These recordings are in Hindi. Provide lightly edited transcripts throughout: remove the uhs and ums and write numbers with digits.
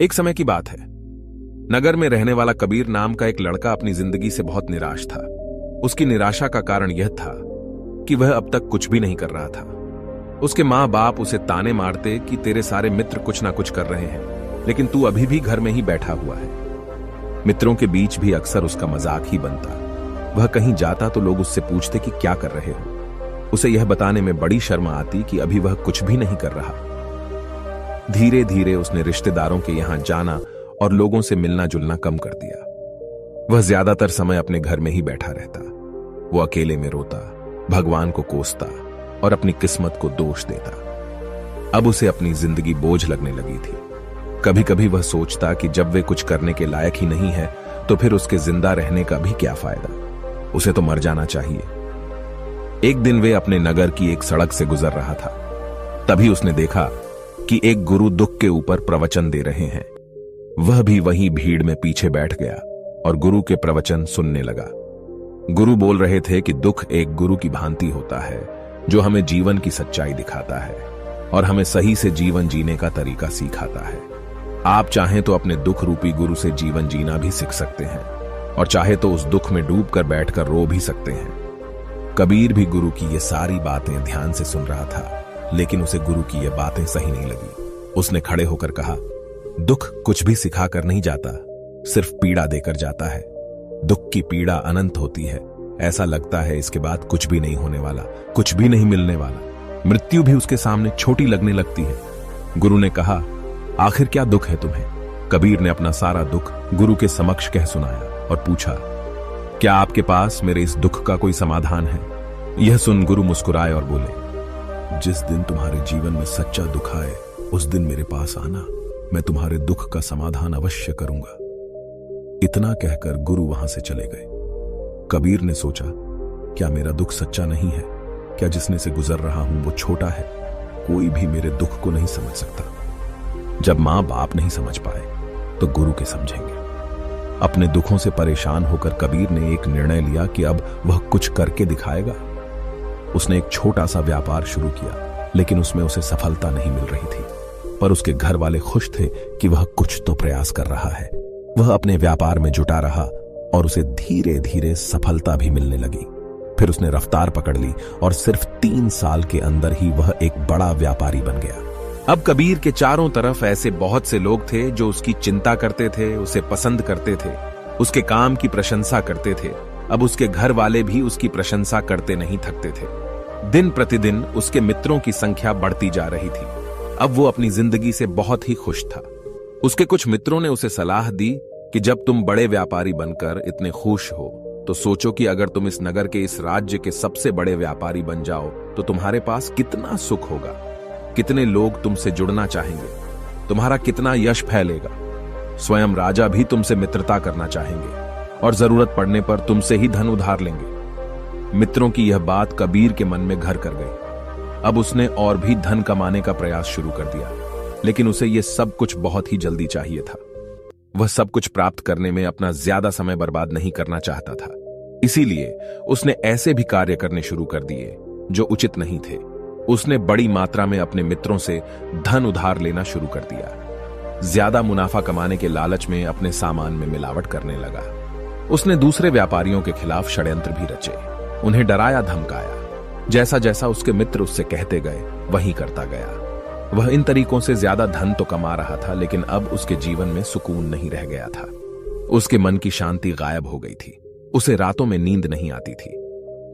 एक समय की बात है। नगर में रहने वाला कबीर नाम का एक लड़का अपनी जिंदगी से बहुत निराश था। उसकी निराशा का कारण यह था कि वह अब तक कुछ भी नहीं कर रहा था। उसके माँ बाप उसे ताने मारते कि तेरे सारे मित्र कुछ ना कुछ कर रहे हैं, लेकिन तू अभी भी घर में ही बैठा हुआ है। मित्रों के बीच भी अक्सर उसका मजाक ही बनता। वह कहीं जाता तो लोग उससे पूछते कि क्या कर रहे हो। उसे यह बताने में बड़ी शर्म आती कि अभी वह कुछ भी नहीं कर रहा। धीरे धीरे उसने रिश्तेदारों के यहां जाना और लोगों से मिलना जुलना कम कर दिया। वह ज्यादातर समय अपने घर में ही बैठा रहता। वो अकेले में रोता, भगवान को कोसता और अपनी किस्मत को दोष देता। अब उसे अपनी जिंदगी बोझ लगने लगी थी। कभी कभी वह सोचता कि जब वे कुछ करने के लायक ही नहीं है तो फिर उसके जिंदा रहने का भी क्या फायदा। उसे तो मर जाना चाहिए। एक दिन वे अपने नगर की एक सड़क से गुजर रहा था। तभी उसने देखा कि एक गुरु दुख के ऊपर प्रवचन दे रहे हैं। वह भी वहीं भीड़ में पीछे बैठ गया और गुरु के प्रवचन सुनने लगा। गुरु बोल रहे थे कि दुख एक गुरु की भांति होता है जो हमें जीवन की सच्चाई दिखाता है और हमें सही से जीवन जीने का तरीका सिखाता है। आप चाहें तो अपने दुख रूपी गुरु से जीवन जीना भी सीख सकते हैं और चाहे तो उस दुख में डूबकर बैठकर रो भी सकते हैं। कबीर भी गुरु की ये सारी बातें ध्यान से सुन रहा था, लेकिन उसे गुरु की ये बातें सही नहीं लगी। उसने खड़े होकर कहा, दुख कुछ भी सिखा कर नहीं जाता, सिर्फ पीड़ा देकर जाता है। दुख की पीड़ा अनंत होती है। ऐसा लगता है इसके बाद कुछ भी नहीं होने वाला, कुछ भी नहीं मिलने वाला। मृत्यु भी उसके सामने छोटी लगने लगती है। गुरु ने कहा, आखिर क्या दुख है तुम्हें? कबीर ने अपना सारा दुख गुरु के समक्ष कह सुनाया और पूछा, क्या आपके पास मेरे इस दुख का कोई समाधान है? यह सुन गुरु मुस्कुराए और बोले, जिस दिन तुम्हारे जीवन में सच्चा दुख आए उस दिन मेरे पास आना, मैं तुम्हारे दुख का समाधान अवश्य करूंगा। इतना कहकर गुरु वहां से चले गए। कबीर ने सोचा, क्या मेरा दुख सच्चा नहीं है? क्या जिसने से गुजर रहा हूं वो छोटा है? कोई भी मेरे दुख को नहीं समझ सकता। जब मां बाप नहीं समझ पाए तो गुरु के समझेंगे। अपने दुखों से परेशान होकर कबीर ने एक निर्णय लिया कि अब वह कुछ करके दिखाएगा। उसने एक छोटा सा व्यापार शुरू किया, लेकिन उसमें उसे सफलता नहीं मिल रही थी। पर उसके घर वाले खुश थे कि वह कुछ तो प्रयास कर रहा है। वह अपने व्यापार में जुटा रहा और उसे धीरे धीरे सफलता भी मिलने लगी। फिर उसने रफ्तार पकड़ ली और सिर्फ 3 साल के अंदर ही वह एक बड़ा व्यापारी बन गया। अब कबीर के चारों तरफ ऐसे बहुत से लोग थे जो उसकी चिंता करते थे, उसे पसंद करते थे, उसके काम की प्रशंसा करते थे। अब उसके घर वाले भी उसकी प्रशंसा करते नहीं थकते थे। दिन प्रतिदिन उसके मित्रों की संख्या बढ़ती जा रही थी। अब वो अपनी जिंदगी से बहुत ही खुश था। उसके कुछ मित्रों ने उसे सलाह दी कि जब तुम बड़े व्यापारी बनकर इतने खुश हो तो सोचो कि अगर तुम इस नगर के, इस राज्य के सबसे बड़े व्यापारी बन जाओ तो तुम्हारे पास कितना सुख होगा, कितने लोग तुमसे जुड़ना चाहेंगे, तुम्हारा कितना यश फैलेगा। स्वयं राजा भी तुमसे मित्रता करना चाहेंगे और जरूरत पड़ने पर तुमसे ही धन उधार लेंगे। मित्रों की यह बात कबीर के मन में घर कर गई। अब उसने और भी धन कमाने का प्रयास शुरू कर दिया, लेकिन उसे यह सब कुछ बहुत ही जल्दी चाहिए था। वह सब कुछ प्राप्त करने में अपना ज्यादा समय बर्बाद नहीं करना चाहता था। इसीलिए उसने ऐसे भी कार्य करने शुरू कर दिए जो उचित नहीं थे। उसने बड़ी मात्रा में अपने मित्रों से धन उधार लेना शुरू कर दिया। ज्यादा मुनाफा कमाने के लालच में अपने सामान में मिलावट करने लगा। उसने दूसरे व्यापारियों के खिलाफ षड्यंत्र भी रचे, उन्हें डराया धमकाया। जैसा जैसा उसके मित्र उससे कहते गए वही करता गया। वह इन तरीकों से ज्यादा धन तो कमा रहा था, लेकिन अब उसके जीवन में सुकून नहीं रह गया था। उसके मन की शांति गायब हो गई थी। उसे रातों में नींद नहीं आती थी।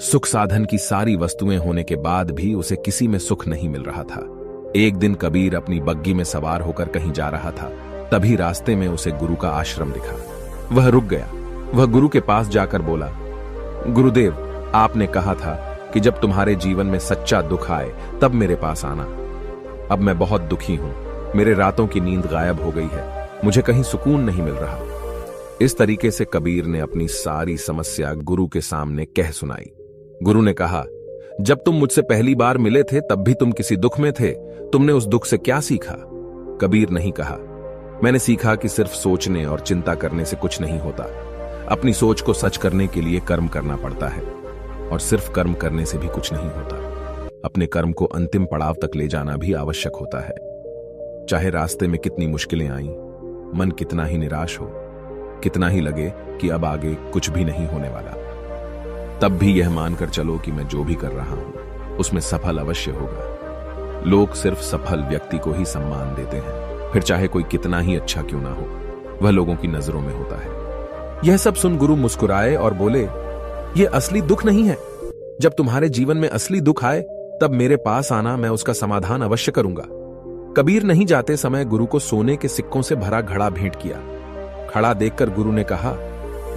सुख साधन की सारी वस्तुएं होने के बाद भी उसे किसी में सुख नहीं मिल रहा था। एक दिन कबीर अपनी बग्गी में सवार होकर कहीं जा रहा था। तभी रास्ते में उसे गुरु का आश्रम दिखा। वह रुक गया। वह गुरु के पास जाकर बोला, गुरुदेव, आपने कहा था कि जब तुम्हारे जीवन में सच्चा दुख आए तब मेरे पास आना। अब मैं बहुत दुखी हूं। मेरे रातों की नींद गायब हो गई है। मुझे कहीं सुकून नहीं मिल रहा। इस तरीके से कबीर ने अपनी सारी समस्या गुरु के सामने कह सुनाई। गुरु ने कहा, जब तुम मुझसे पहली बार मिले थे तब भी तुम किसी दुख में थे। तुमने उस दुख से क्या सीखा? कबीर नहीं कहा, मैंने सीखा कि सिर्फ सोचने और चिंता करने से कुछ नहीं होता। अपनी सोच को सच करने के लिए कर्म करना पड़ता है और सिर्फ कर्म करने से भी कुछ नहीं होता। अपने कर्म को अंतिम पड़ाव तक ले जाना भी आवश्यक होता है। चाहे रास्ते में कितनी मुश्किलें आईं, मन कितना ही निराश हो, कितना ही लगे कि अब आगे कुछ भी नहीं होने वाला, तब भी यह मानकर चलो कि मैं जो भी कर रहा हूं उसमें सफल अवश्य होगा। लोग सिर्फ सफल व्यक्ति को ही सम्मान देते हैं, फिर चाहे कोई कितना ही अच्छा क्यों ना हो, वह लोगों की नजरों में होता है। यह सब सुन गुरु मुस्कुराए और बोले, यह असली दुख नहीं है। जब तुम्हारे जीवन में असली दुख आए तब मेरे पास आना, मैं उसका समाधान अवश्य करूंगा। कबीर नहीं जाते समय गुरु को सोने के सिक्कों से भरा घड़ा भेंट किया। खड़ा देखकर गुरु ने कहा,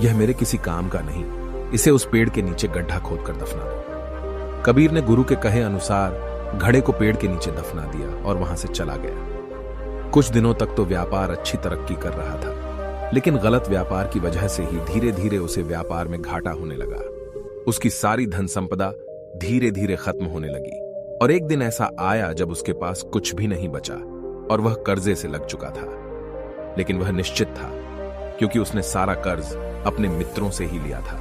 यह मेरे किसी काम का नहीं, इसे उस पेड़ के नीचे गड्ढा खोदकर दफना दो। कबीर ने गुरु के कहे अनुसार घड़े को पेड़ के नीचे दफना दिया और वहां से चला गया। कुछ दिनों तक तो व्यापार अच्छी तरक्की कर रहा था, लेकिन गलत व्यापार की वजह से ही धीरे धीरे उसे व्यापार में घाटा होने लगा। उसकी सारी धन संपदा धीरे धीरे खत्म होने लगी और एक दिन ऐसा आया जब उसके पास कुछ भी नहीं बचा और वह कर्जे से लग चुका था। लेकिन वह निश्चित था, क्योंकि उसने सारा कर्ज अपने मित्रों से ही लिया था।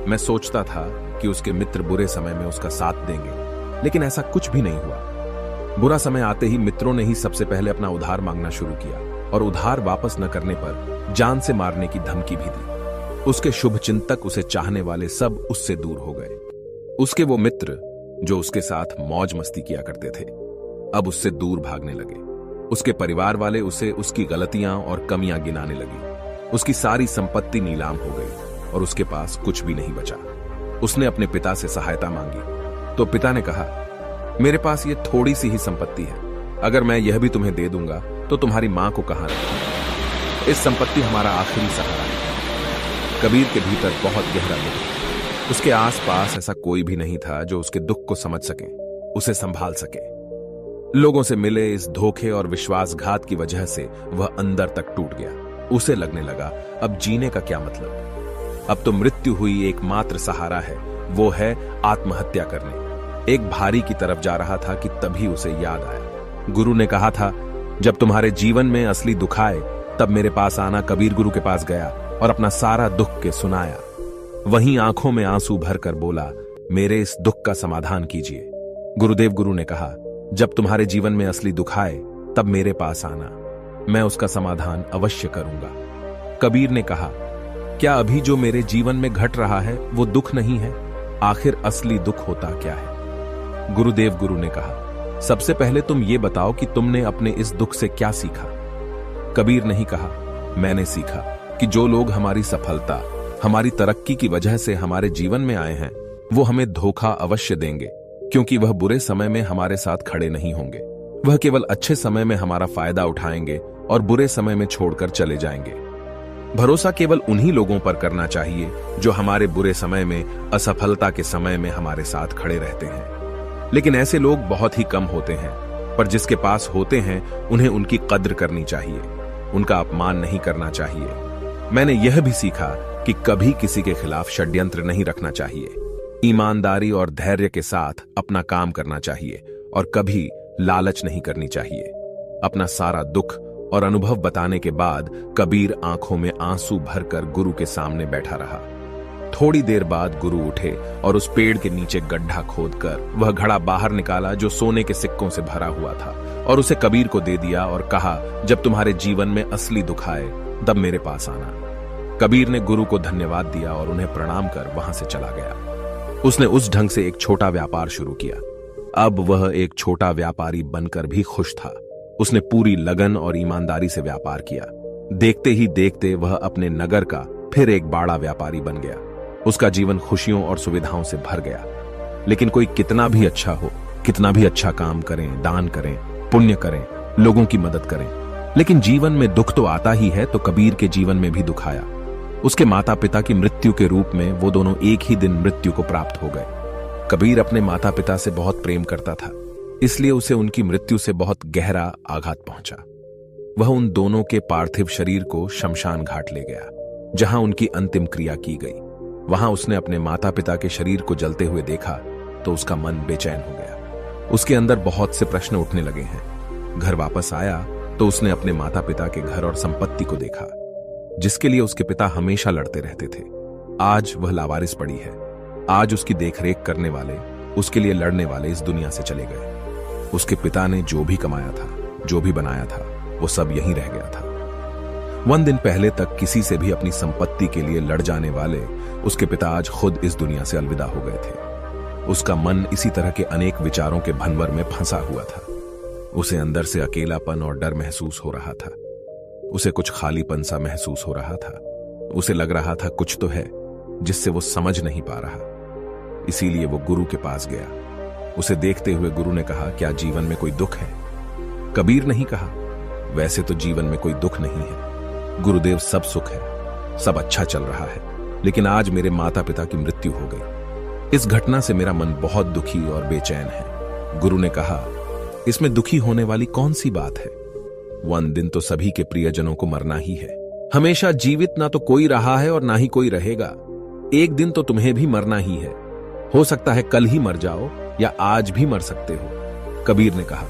मैं सोचता था कि उसके मित्र बुरे समय में उसका साथ देंगे, लेकिन ऐसा कुछ भी नहीं हुआ। बुरा समय आते ही मित्रों ने ही सबसे पहले अपना उधार मांगना शुरू किया और उधार वापस न करने पर जान से मारने की धमकी भी दी। उसके शुभ चिंतक, उसे चाहने वाले सब उससे दूर हो गए। उसके वो मित्र जो उसके साथ मौज मस्ती किया करते थे, अब उससे दूर भागने लगे। उसके परिवार वाले उसे उसकी गलतियां और कमियां गिनाने लगी। उसकी सारी संपत्ति नीलाम हो गई और उसके पास कुछ भी नहीं बचा। उसने अपने पिता से सहायता मांगी तो पिता ने कहा, मेरे पास ये थोड़ी सी ही संपत्ति है, अगर मैं यह भी तुम्हें दे दूंगा तो तुम्हारी मां को कहां रखूंगा? इस संपत्ति हमारा आखिरी सहारा है। कबीर के भीतर बहुत गहरा दुख। उसके आसपास ऐसा कोई भी नहीं था जो उसके दुख को समझ सके, उसे संभाल सके। लोगों से मिले इस धोखे और विश्वासघात की वजह से वह अंदर तक टूट गया। उसे लगने लगा, अब जीने का क्या मतलब? अब तो मृत्यु हुई एकमात्र सहारा है, वो है आत्महत्या करने। एक भारी की तरफ जा रहा था कि तभी उसे याद आया, गुरु ने कहा था, जब तुम्हारे जीवन में असली दुख आए तब मेरे पास आना। कबीर गुरु के पास गया और अपना सारा दुख के सुनाया। वहीं आंखों में आंसू भरकर बोला, मेरे इस दुख का समाधान कीजिए। गुरुदेव गुरु ने कहा, जब तुम्हारे जीवन में असली दुख आए तब मेरे पास आना, मैं उसका समाधान अवश्य करूंगा। कबीर ने कहा, क्या अभी जो मेरे जीवन में घट रहा है वो दुख नहीं है? आखिर असली दुख होता क्या है? गुरुदेव गुरु ने कहा, सबसे पहले तुम ये बताओ कि तुमने अपने इस दुख से क्या सीखा? कबीर नहीं कहा, मैंने सीखा कि जो लोग हमारी सफलता, हमारी तरक्की की वजह से हमारे जीवन में आए हैं, वो हमें धोखा अवश्य देंगे, क्योंकि वह बुरे समय में हमारे साथ खड़े नहीं होंगे। वह केवल अच्छे समय में हमारा फायदा उठाएंगे और बुरे समय में छोड़कर चले जाएंगे। भरोसा केवल उन्हीं लोगों पर करना चाहिए जो हमारे बुरे समय में, असफलता के समय में हमारे साथ खड़े रहते हैं। लेकिन ऐसे लोग बहुत ही कम होते हैं, पर जिसके पास होते हैं उन्हें उनकी कद्र करनी चाहिए, उनका अपमान नहीं करना चाहिए। मैंने यह भी सीखा कि कभी किसी के खिलाफ षड्यंत्र नहीं रखना चाहिए। ईमानदारी और धैर्य के साथ अपना काम करना चाहिए और कभी लालच नहीं करनी चाहिए। अपना सारा दुख और अनुभव बताने के बाद कबीर आंखों में आंसू भरकर गुरु के सामने बैठा रहा। थोड़ी देर बाद गुरु उठे और उस पेड़ के नीचे गड्ढा खोदकर वह घड़ा बाहर निकाला जो सोने के सिक्कों से भरा हुआ था और उसे कबीर को दे दिया और कहा, जब तुम्हारे जीवन में असली दुख आए तब मेरे पास आना। कबीर ने गुरु को धन्यवाद दिया और उन्हें प्रणाम कर वहां से चला गया। उसने उस ढंग से एक छोटा व्यापार शुरू किया। अब वह एक छोटा व्यापारी बनकर भी खुश था। उसने पूरी लगन और ईमानदारी से व्यापार किया। देखते ही देखते वह अपने नगर का फिर एक बड़ा व्यापारी बन गया। उसका जीवन खुशियों और सुविधाओं से भर गया। लेकिन कोई कितना भी अच्छा हो, कितना भी अच्छा काम करें, दान करें, पुण्य करें, लोगों की मदद करें, लेकिन जीवन में दुख तो आता ही है। तो कबीर के जीवन में भी दुख आया। उसके माता पिता की मृत्यु के रूप में वो दोनों एक ही दिन मृत्यु को प्राप्त हो गए। कबीर अपने माता पिता से बहुत प्रेम करता था, इसलिए उसे उनकी मृत्यु से बहुत गहरा आघात पहुंचा। वह उन दोनों के पार्थिव शरीर को शमशान घाट ले गया, जहां उनकी अंतिम क्रिया की गई। वहां उसने अपने माता पिता के शरीर को जलते हुए देखा तो उसका मन बेचैन हो गया। उसके अंदर बहुत से प्रश्न उठने लगे हैं। घर वापस आया तो उसने अपने माता पिता के घर और संपत्ति को देखा, जिसके लिए उसके पिता हमेशा लड़ते रहते थे। आज वह लावारिस पड़ी है। आज उसकी देखरेख करने वाले, उसके लिए लड़ने वाले इस दुनिया से चले गए। उसके पिता ने जो भी कमाया था, जो भी बनाया था, वो सब यहीं रह गया था। 1 दिन पहले तक किसी से भी अपनी संपत्ति के लिए लड़ जाने वाले उसके पिता आज खुद इस दुनिया से अलविदा हो गए थे। उसका मन इसी तरह के अनेक विचारों के भंवर में फंसा हुआ था। उसे अंदर से अकेलापन और डर महसूस हो रहा था। उसे कुछ खालीपन सा महसूस हो रहा था। उसे लग रहा था कुछ तो है जिससे वो समझ नहीं पा रहा। इसीलिए वो गुरु के पास गया। उसे देखते हुए गुरु ने कहा, क्या जीवन में कोई दुख है? कबीर नहीं कहा, वैसे तो जीवन में कोई दुख नहीं है गुरुदेव, सब सुख है, सब अच्छा चल रहा है, लेकिन आज मेरे माता पिता की मृत्यु हो गई। इस घटना से मेरा मन बहुत दुखी और बेचैन है। गुरु ने कहा, इसमें दुखी होने वाली कौन सी बात है? 1 दिन तो सभी के प्रियजनों को मरना ही है। हमेशा जीवित ना तो कोई रहा है और ना ही कोई रहेगा। एक दिन तो तुम्हें भी मरना ही है। हो सकता है कल ही मर जाओ या आज भी मर सकते हो। कबीर ने कहा,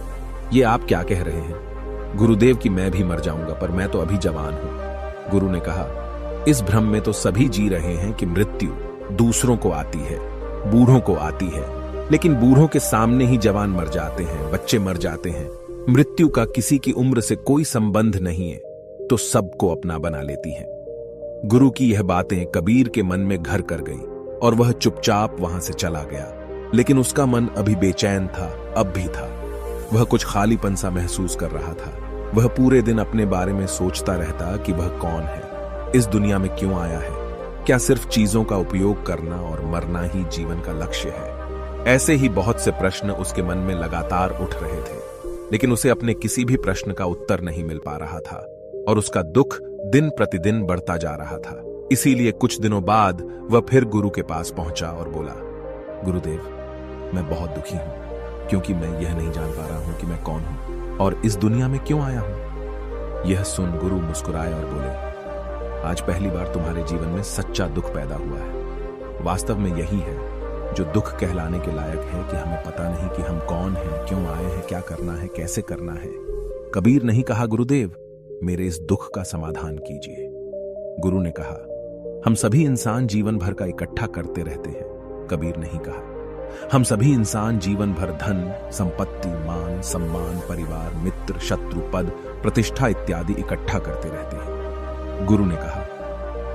ये आप क्या कह रहे हैं? गुरुदेव कि मैं भी मर जाऊंगा, पर मैं तो अभी जवान हूं। गुरु ने कहा, इस भ्रम में तो सभी जी रहे हैं कि मृत्यु दूसरों को आती है, बूढ़ों को आती है, लेकिन बूढ़ों के सामने ही जवान मर जाते हैं, बच्चे मर जाते हैं। मृत्यु का किसी की उम्र से कोई संबंध नहीं है, तो सबको अपना बना लेती है। गुरु की यह बातें कबीर के मन में घर कर गई और वह चुपचाप वहां से चला गया। लेकिन उसका मन अभी बेचैन था, अब भी था। वह कुछ खालीपन सा महसूस कर रहा था। वह पूरे दिन अपने बारे में सोचता रहता कि वह कौन है, इस दुनिया में क्यों आया है, क्या सिर्फ चीजों का उपयोग करना और मरना ही जीवन का लक्ष्य है? ऐसे ही बहुत से प्रश्न उसके मन में लगातार उठ रहे थे, लेकिन उसे अपने किसी भी प्रश्न का उत्तर नहीं मिल पा रहा था और उसका दुख दिन प्रतिदिन बढ़ता जा रहा था। इसीलिए कुछ दिनों बाद वह फिर गुरु के पास पहुंचा और बोला, गुरुदेव, मैं बहुत दुखी हूं क्योंकि मैं यह नहीं जान पा रहा हूं कि मैं कौन हूं और इस दुनिया में क्यों आया हूं। यह सुन गुरु मुस्कुराए और बोले, आज पहली बार तुम्हारे जीवन में सच्चा दुख पैदा हुआ है। वास्तव में यही है जो दुख कहलाने के लायक है कि हमें पता नहीं कि हम कौन हैं, क्यों आए हैं, क्या करना है, कैसे करना है। कबीर नहीं कहा, गुरुदेव मेरे इस दुख का समाधान कीजिए। गुरु ने कहा, हम सभी इंसान जीवन भर का इकट्ठा करते रहते हैं। कबीर नहीं कहा, हम सभी इंसान जीवन भर धन, संपत्ति, मान, सम्मान, परिवार, मित्र, शत्रु, पद, प्रतिष्ठा इत्यादि इकट्ठा करते रहते हैं। गुरु ने कहा,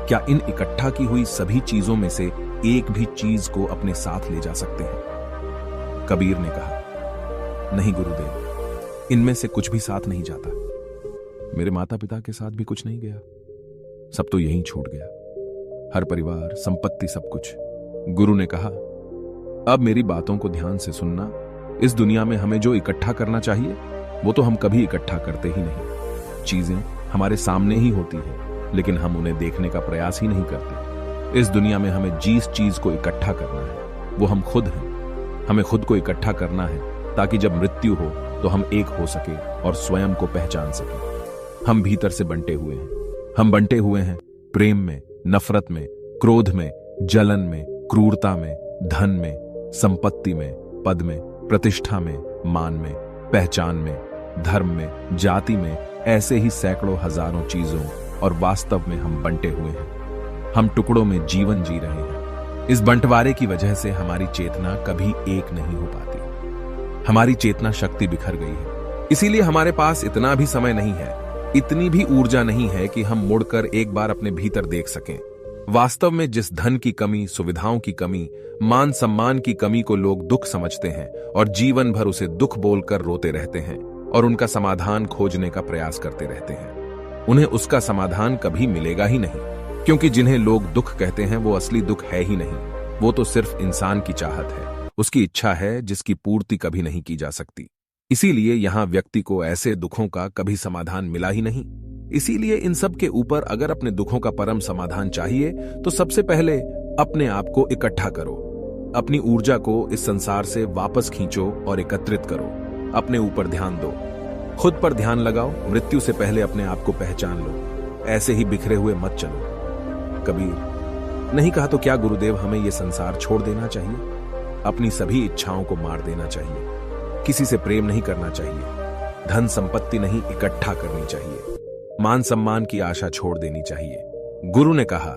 क्या इन इकट्ठा की हुई सभी चीजों में से एक भी चीज को अपने साथ ले जा सकते हैं? कबीर ने कहा, नहीं गुरुदेव, इनमें से कुछ भी साथ नहीं जाता। मेरे माता पिता के साथ भी कुछ नहीं गया, सब तो यहीं छूट गया, हर परिवार, संपत्ति, सब कुछ। गुरु ने कहा, अब मेरी बातों को ध्यान से सुनना। इस दुनिया में हमें जो इकट्ठा करना चाहिए वो तो हम कभी इकट्ठा करते ही नहीं। चीजें हमारे सामने ही होती हैं, लेकिन हम उन्हें देखने का प्रयास ही नहीं करते। इस दुनिया में हमें जिस चीज को इकट्ठा करना है वो हम खुद हैं। हमें खुद को इकट्ठा करना है ताकि जब मृत्यु हो तो हम एक हो सके और स्वयं को पहचान सके। हम भीतर से बंटे हुए हैं। हम बंटे हुए हैं प्रेम में, नफरत में, क्रोध में, जलन में, क्रूरता में, धन में, संपत्ति में, पद में, प्रतिष्ठा में, मान में, पहचान में, धर्म में, जाति में, ऐसे ही सैकड़ों हजारों चीजों, और वास्तव में हम बंटे हुए हैं। हम टुकड़ों में जीवन जी रहे हैं। इस बंटवारे की वजह से हमारी चेतना कभी एक नहीं हो पाती। हमारी चेतना शक्ति बिखर गई है। इसीलिए हमारे पास इतना भी समय नहीं है, इतनी भी ऊर्जा नहीं है कि हम मुड़कर एक बार अपने भीतर देख सकें। वास्तव में जिस धन की कमी, सुविधाओं की कमी, मान सम्मान की कमी को लोग दुख समझते हैं और जीवन भर उसे दुख बोलकर रोते रहते हैं और उनका समाधान खोजने का प्रयास करते रहते हैं, उन्हें उसका समाधान कभी मिलेगा ही नहीं। क्योंकि जिन्हें लोग दुख कहते हैं वो असली दुख है ही नहीं। वो तो सिर्फ इंसान की चाहत है, उसकी इच्छा है जिसकी पूर्ति कभी नहीं की जा सकती। इसीलिए यहां व्यक्ति को ऐसे दुखों का कभी समाधान मिला ही नहीं। इसीलिए इन सब के ऊपर अगर अपने दुखों का परम समाधान चाहिए तो सबसे पहले अपने आप को इकट्ठा करो। अपनी ऊर्जा को इस संसार से वापस खींचो और एकत्रित करो। अपने ऊपर ध्यान दो, खुद पर ध्यान लगाओ। मृत्यु से पहले अपने आप को पहचान लो। ऐसे ही बिखरे हुए मत चलो। कबीर नहीं कहा तो क्या गुरुदेव हमें यह संसार छोड़ देना चाहिए? अपनी सभी इच्छाओं को मार देना चाहिए। किसी से प्रेम नहीं करना चाहिए। धन संपत्ति नहीं इकट्ठा करनी चाहिए। मान सम्मान की आशा छोड़ देनी चाहिए। गुरु ने कहा,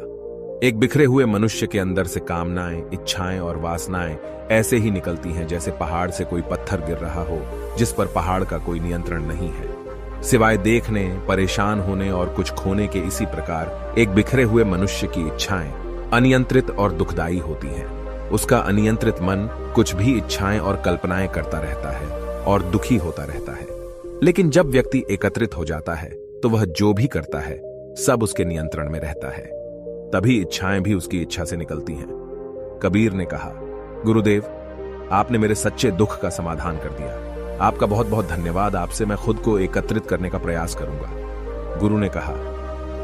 एक बिखरे हुए मनुष्य के अंदर से कामनाएं, इच्छाएं और वासनाएं ऐसे ही निकलती हैं जैसे पहाड़ से कोई पत्थर गिर रहा हो जिस पर पहाड़ का कोई नियंत्रण नहीं है। सिवाय देखने, परेशान होने और कुछ खोने के। इसी प्रकार एक बिखरे हुए मनुष्य की इच्छाएं अनियंत्रित और दुखदायी होती हैं। उसका अनियंत्रित मन कुछ भी इच्छाएं और कल्पनाएं करता रहता है और दुखी होता रहता है। लेकिन जब व्यक्ति एकत्रित हो जाता है तो वह जो भी करता है सब उसके नियंत्रण में रहता है। तभी इच्छाएं भी उसकी इच्छा से निकलती हैं। कबीर ने कहा, गुरुदेव, आपने मेरे सच्चे दुख का समाधान कर दिया। आपका बहुत बहुत धन्यवाद। आपसे मैं खुद को एकत्रित करने का प्रयास करूंगा। गुरु ने कहा,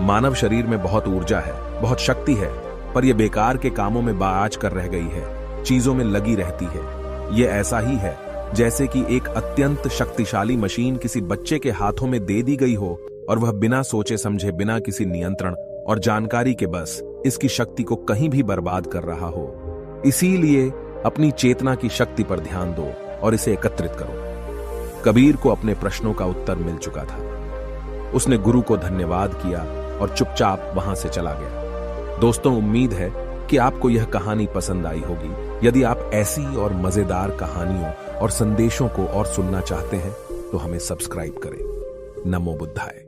मानव शरीर में बहुत ऊर्जा है, बहुत शक्ति है, पर यह बेकार के कामों में बाज कर रह गई है, चीजों में लगी रहती है। यह ऐसा ही है जैसे कि एक अत्यंत शक्तिशाली मशीन किसी बच्चे के हाथों में दे दी गई हो और वह बिना सोचे समझे, बिना किसी नियंत्रण और जानकारी के बस इसकी शक्ति को कहीं भी बर्बाद कर रहा हो। इसीलिए अपनी चेतना की शक्ति पर ध्यान दो और इसे एकत्रित करो। कबीर को अपने प्रश्नों का उत्तर मिल चुका था। उसने गुरु को धन्यवाद किया और चुपचाप वहां से चला गया। दोस्तों, उम्मीद है कि आपको यह कहानी पसंद आई होगी। यदि आप ऐसी और मजेदार कहानियों और संदेशों को और सुनना चाहते हैं तो हमें सब्सक्राइब करें। नमो बुद्धाय।